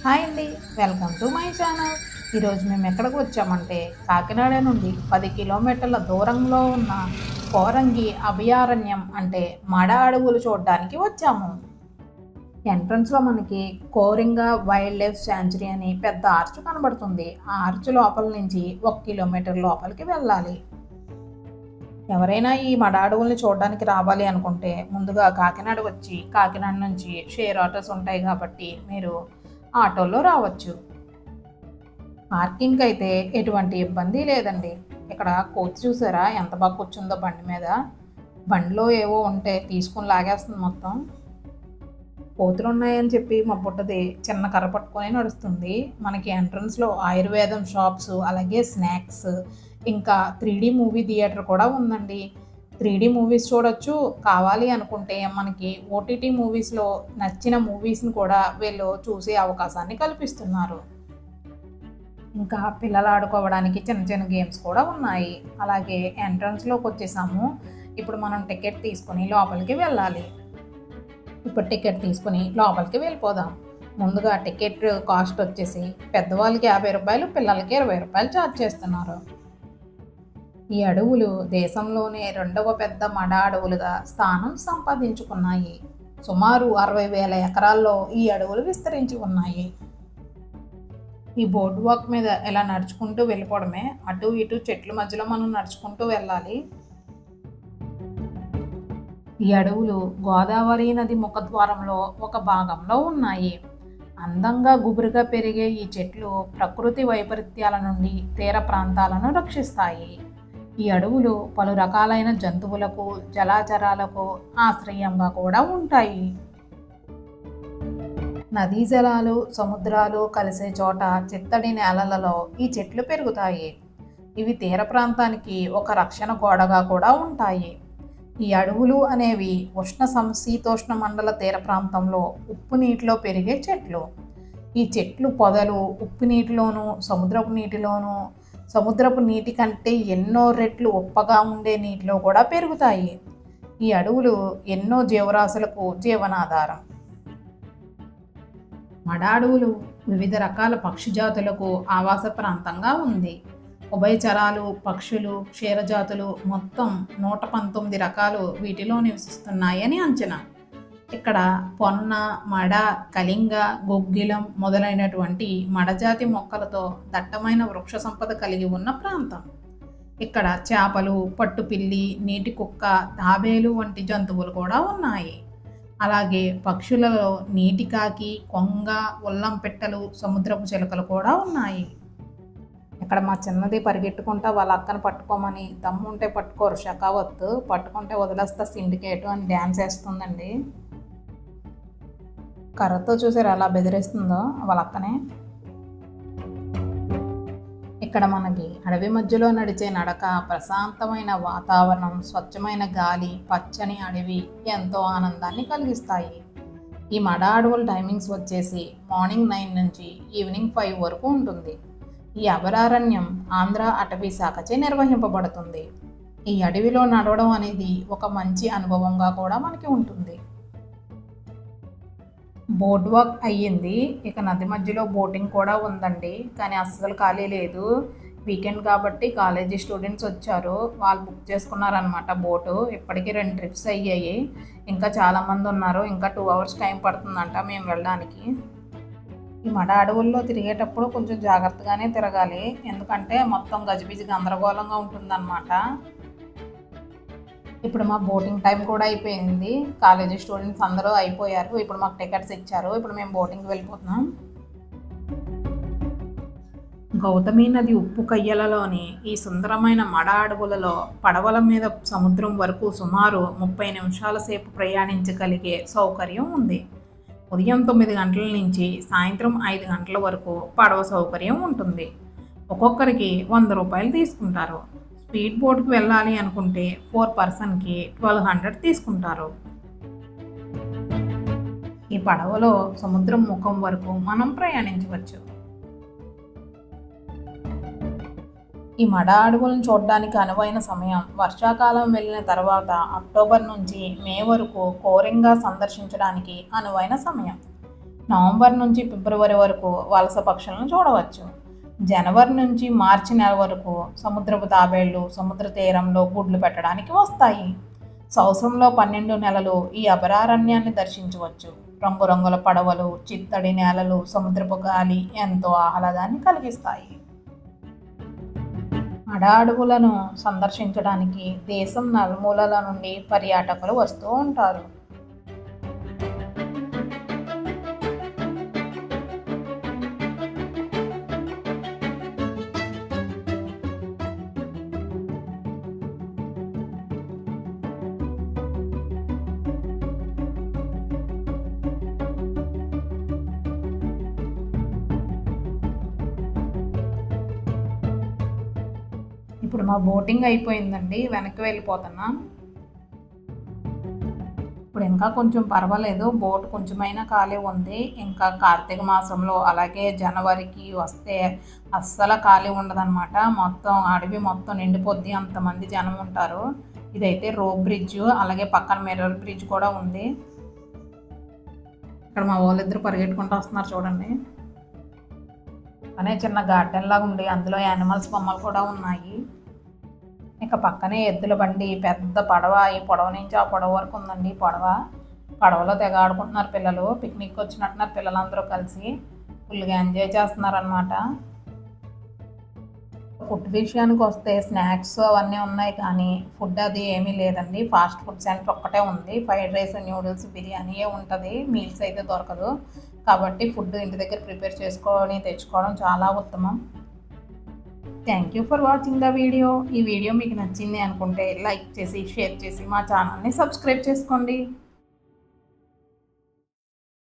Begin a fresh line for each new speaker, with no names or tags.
Hi అండి, welcome to my channel. ఈరోజు మేము ఎక్కడికి వచ్చామంటే కాకినాడ నుండి 10 కిలోమీటర్ల దూరంలో ఉన్న కోరంగి అభయారణ్యం అంటే మడ అడవులు చూడడానికి వచ్చాము. ఎంట్రన్స్లో మనకి కోరింగ వైల్డ్ లైఫ్ శాంచురీ అని పెద్ద ఆర్చ్ కనబడుతుంది. ఆ ఆర్చ్ లోపల నుంచి 1 కిలోమీటర్ లోపలికి వెళ్ళాలి. ఎవరైనా ఈ మడ అడవుల్ని చూడడానికి రావాలి అనుకుంటే ముందుగా కాకినాడ వచ్చి కాకినాడ నుంచి షేర్ ఆటోస్ ఉంటాయి కాబట్టి మీరు ఆటోలో రావచ్చు. పార్కింగ్కి అయితే ఎటువంటి ఇబ్బంది లేదండి. ఇక్కడ కోతి చూసారా ఎంత బాగా కూర్చుందో బండి మీద. బండిలో ఏవో ఉంటే తీసుకుని లాగేస్తుంది మొత్తం. కోతులు ఉన్నాయని చెప్పి మా బుట్టది చిన్న కర్ర పట్టుకొని నడుస్తుంది. మనకి ఎంట్రన్స్లో ఆయుర్వేదం షాప్స్, అలాగే స్నాక్స్, ఇంకా 3D మూవీ థియేటర్ కూడా ఉందండి. 3D మూవీస్ చూడొచ్చు. కావాలి అనుకుంటే మనకి ఓటీటీ మూవీస్లో నచ్చిన మూవీస్ని కూడా వీళ్ళు చూసే అవకాశాన్ని కల్పిస్తున్నారు. ఇంకా పిల్లలు ఆడుకోవడానికి చిన్న చిన్న గేమ్స్ కూడా ఉన్నాయి. అలాగే ఎంట్రన్స్లోకి వచ్చేసాము. ఇప్పుడు మనం టికెట్ తీసుకుని లోపలికి వెళ్ళాలి. ఇప్పుడు టికెట్ తీసుకుని లోపలికి వెళ్ళిపోదాం. ముందుగా టికెట్ కాస్ట్ వచ్చేసి పెద్దవాళ్ళకి 50 రూపాయలు, పిల్లలకి 20 రూపాయలు ఛార్జ్ చేస్తున్నారు. ఈ అడవులు దేశంలోనే 2వ పెద్ద మడ అడవులుగా స్థానం సంపాదించుకున్నాయి. సుమారు 60,000 ఎకరాల్లో ఈ అడవులు విస్తరించి ఉన్నాయి. ఈ బోర్డు వాక్ మీద ఇలా నడుచుకుంటూ వెళ్ళిపోవడమే. అటు ఇటు చెట్ల మధ్యలో మనం నడుచుకుంటూ వెళ్ళాలి. ఈ అడవులు గోదావరి నది ముఖద్వారంలో ఒక భాగంలో ఉన్నాయి. అందంగా గుబురుగా పెరిగే ఈ చెట్లు ప్రకృతి వైపరీత్యాల నుండి తీర ప్రాంతాలను రక్షిస్తాయి. ఈ అడవులు పలు రకాలైన జంతువులకు, జలాచరాలకు ఆశ్రయంగా కూడా ఉంటాయి. నదీ జలాలు, సముద్రాలు కలిసే చోట చిత్తడి నేలలలో ఈ చెట్లు పెరుగుతాయి. ఇవి తీర ప్రాంతానికి ఒక రక్షణ గోడగా కూడా ఉంటాయి. ఈ అడవులు అనేవి ఉష్ణ సమశీతోష్ణ మండల తీర ప్రాంతంలో ఉప్పు నీటిలో పెరిగే చెట్లు. ఈ చెట్లు పొదలు ఉప్పు నీటిలోనూ, సముద్రపు నీటిలోనూ, సముద్రపు నీటి కంటే ఎన్నో రెట్లు ఉప్పగా ఉండే నీటిలో కూడా పెరుగుతాయి. ఈ అడవులు ఎన్నో జీవరాశులకు జీవనాధారం. మడ అడవులు వివిధ రకాల పక్షి జాతులకు ఆవాస ప్రాంతంగా ఉంది. ఉభయచరాలు, పక్షులు, క్షీరజాతులు మొత్తం 119 రకాలు వీటిలో నివసిస్తున్నాయని అంచనా. ఇక్కడ పొన్న, మడ, కలింగ, గొగ్గిలం మొదలైనటువంటి మడజాతి మొక్కలతో దట్టమైన వృక్ష సంపద కలిగి ఉన్న ప్రాంతం. ఇక్కడ చేపలు, పట్టుపిల్లి, నీటి కుక్క, తాబేలు వంటి జంతువులు కూడా ఉన్నాయి. అలాగే పక్షులలో నీటి కాకి, కొంగ, ఉల్లం పిట్టలు, సముద్రపు చిలుకలు కూడా ఉన్నాయి. ఇక్కడ మా చిన్నది పరిగెట్టుకుంటా వాళ్ళ అక్కను పట్టుకోమని, దమ్ముంటే పట్టుకోరు షకావత్తు, పట్టుకుంటే వదిలేస్తా సిండికేటు అని డ్యాన్స్ వేస్తుందండి. కర్రతో చూసారు అలా బెదిరిస్తుందో వాళ్ళ అక్కనే. ఇక్కడ మనకి అడవి మధ్యలో నడిచే నడక, ప్రశాంతమైన వాతావరణం, స్వచ్ఛమైన గాలి, పచ్చని అడవి ఎంతో ఆనందాన్ని కలిగిస్తాయి. ఈ మడ అడవుల టైమింగ్స్ వచ్చేసి మార్నింగ్ 9 నుంచి ఈవినింగ్ 5 వరకు ఉంటుంది. ఈ అభయారణ్యం ఆంధ్ర అటవీ శాఖచే నిర్వహింపబడుతుంది. ఈ అడవిలో నడవడం అనేది ఒక మంచి అనుభవంగా కూడా మనకి ఉంటుంది. బోట్ వాక్ అయ్యింది. ఇక నది మధ్యలో బోటింగ్ కూడా ఉందండి, కానీ అస్సలు ఖాళీ లేదు. వీకెండ్ కాబట్టి కాలేజీ స్టూడెంట్స్ వచ్చారు, వాళ్ళు బుక్ చేసుకున్నారనమాట బోటు. ఇప్పటికీ 2 ట్రిప్స్ అయ్యాయి. ఇంకా చాలామంది ఉన్నారు. ఇంకా 2 అవర్స్ టైం పడుతుందంట మేము వెళ్ళడానికి. ఈ మడ అడవుల్లో తిరిగేటప్పుడు కొంచెం జాగ్రత్తగానే తిరగాలి, ఎందుకంటే మొత్తం గజిబిజి గందరగోళంగా ఉంటుందన్నమాట. ఇప్పుడు మా బోటింగ్ టైం కూడా అయిపోయింది. కాలేజీ స్టూడెంట్స్ అందరూ అయిపోయారు. ఇప్పుడు మాకు టికెట్స్ ఇచ్చారు. ఇప్పుడు మేము బోటింగ్కి వెళ్ళిపోతున్నాం. గౌతమి నది ఉప్పు కయ్యలలోని ఈ సుందరమైన మడ అడవులలో పడవల మీద సముద్రం వరకు సుమారు 30 నిమిషాల సేపు ప్రయాణించగలిగే సౌకర్యం ఉంది. ఉదయం 9 గంటల నుంచి సాయంత్రం 5 గంటల వరకు పడవ సౌకర్యం ఉంటుంది. ఒక్కొక్కరికి 100 రూపాయలు తీసుకుంటారు. స్పీడ్ బోట్కి వెళ్ళాలి అనుకుంటే 4 పర్సన్కి 1200 తీసుకుంటారు. ఈ పడవలో సముద్రం ముఖం వరకు మనం ప్రయాణించవచ్చు. ఈ మడ అడవులను చూడడానికి అనువైన సమయం వర్షాకాలం వెళ్ళిన తర్వాత అక్టోబర్ నుంచి మే వరకు కోరింగా సందర్శించడానికి అనువైన సమయం. నవంబర్ నుంచి ఫిబ్రవరి వరకు వలస పక్షులను చూడవచ్చు. జనవరి నుంచి మార్చి నెల వరకు సముద్రపు తాబేళ్లు సముద్ర తీరంలో గుడ్లు పెట్టడానికి వస్తాయి. సంవత్సరంలో 12 నెలలు ఈ అభయారణ్యాన్ని దర్శించవచ్చు. రంగురంగుల పడవలు, చిత్తడి నేలలు, సముద్రపు గాలి ఎంతో ఆహ్లాదాన్ని కలిగిస్తాయి. అడవులను సందర్శించడానికి దేశం నలుమూలల నుండి పర్యాటకులు వస్తూ ఉంటారు. ఇప్పుడు మా బోటింగ్ అయిపోయిందండి, వెనక్కి వెళ్ళిపోతున్నాం. ఇప్పుడు ఇంకా కొంచెం పర్వాలేదు, బోట్ కొంచెమైనా ఖాళీ ఉంది. ఇంకా కార్తీక మాసంలో అలాగే జనవరికి వస్తే అస్సలు ఖాళీ ఉండదన్నమాట. మొత్తం అడవి మొత్తం నిండిపోద్ది, అంతమంది జనం ఉంటారు. ఇదైతే రోప్ బ్రిడ్జ్, అలాగే పక్కన మిర్రర్ బ్రిడ్జ్ కూడా ఉంది. ఇక్కడ మా వాళ్ళిద్దరు పరిగెట్టుకుంటూ వస్తున్నారు చూడండి. అనే చిన్న గార్డెన్ లాగా ఉంది, అందులో యానిమల్స్ బొమ్మలు కూడా ఉన్నాయి. ఇక పక్కనే ఎద్దుల బండి, పెద్ద పడవ, ఈ పడవ నుంచి ఆ పడవ వరకు ఉందండి. పడవలో తెగ ఆడుకుంటున్నారు పిల్లలు, పిక్నిక్ వచ్చినట్టున్నారు పిల్లలందరూ కలిసి, ఫుల్గా ఎంజాయ్ చేస్తున్నారు అనమాట. ఫుడ్ విషయానికి వస్తే స్నాక్స్ అవన్నీ ఉన్నాయి, కానీ ఫుడ్ అది ఏమీ లేదండి. ఫాస్ట్ ఫుడ్ సెంటర్ ఒక్కటే ఉంది. ఫ్రైడ్ రైస్, న్యూడిల్స్, బిర్యానీయే ఉంటుంది, మీల్స్ అయితే దొరకదు. కాబట్టి ఫుడ్ ఇంటి దగ్గర ప్రిపేర్ చేసుకొని తెచ్చుకోవడం చాలా ఉత్తమం. Thank you for watching the video. ఈ వీడియో మీకు నచ్చింది అనుకుంటే లైక్ చేసి, షేర్ చేసి మా ఛానల్ని సబ్స్క్రైబ్ చేసుకోండి.